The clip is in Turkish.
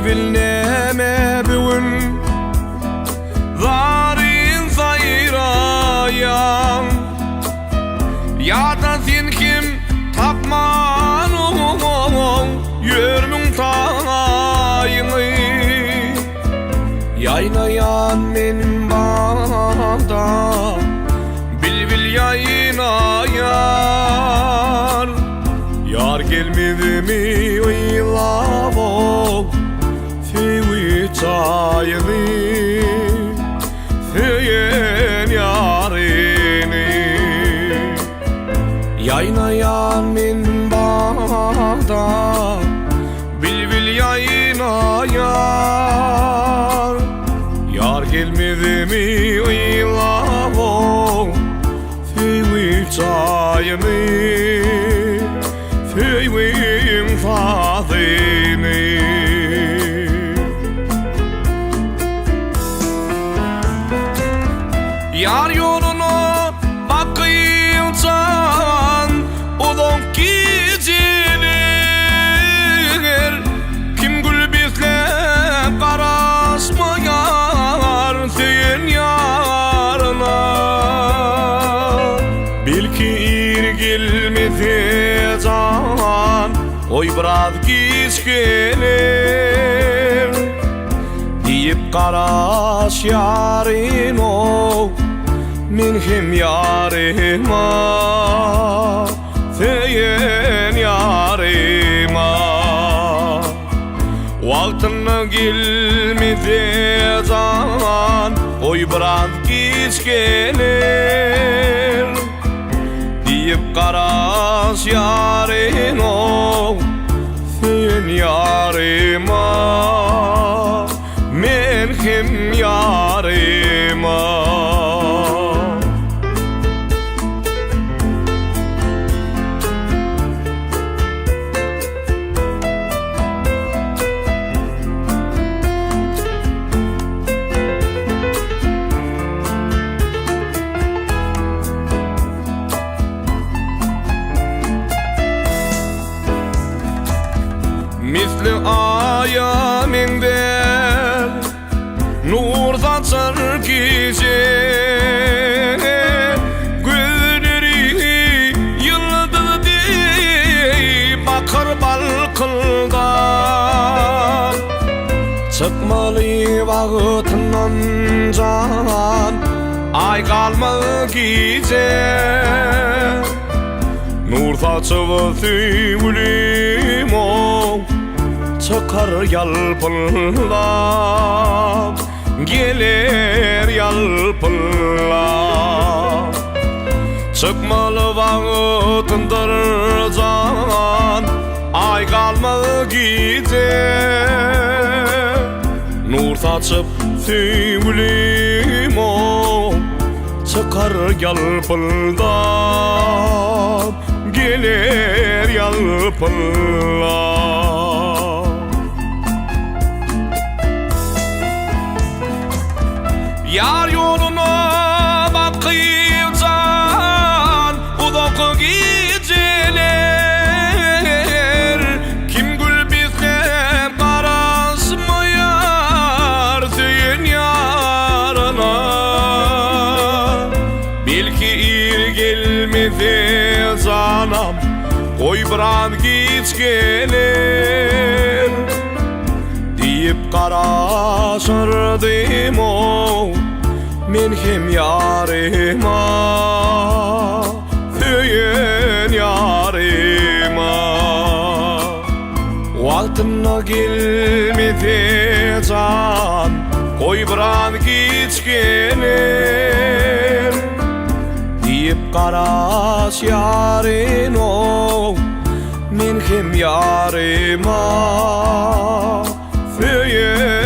bilneme bugün zarin sayrayan ya da sen kim tapman yürmün tayını yaylayan menin bağda bilbil yayınayar yar gelmedi mi oylab ol fevi tayını feyen yarini yaylayan menin bağda bilbil yayınayar yar gelmedi mi oylab ol fevi tayını feyin fadını yar yolunu bakıysan odon geceler kim gül bizle karasmayar seyin yarına belki irgilmedi can oy biraz geç gelir deyip karaş yarın o min hem yarıma seyin yarıma vaktine gelmedi zaman oy biraz geç gelir deyip karaş yarın o seyin yarıma men hem yarıma misli aya minder nur saçar gece gözleri yıldız diye bakar balkıldan çıkmalı vaktinden can ay kalmalı gece nur saçıp süylüm o çıkar yalpınlap gelir yalpınlap çıkmalı vaktindir can ay kalmalı gece nur saçıp süylüm o çıkar yalpınlap gelir yalpınlap yar yoluna bakıysan uzak geceler kim gül bizle karasmayar seyin yarına belki ir gelmedi zanam oy biraz geç gelir deyip karaşırdım o men hem yarıma feyin yarıma vaktine gelmedi can oy biraz geç gelir deyip karaş yarın o men hem yarıma feyin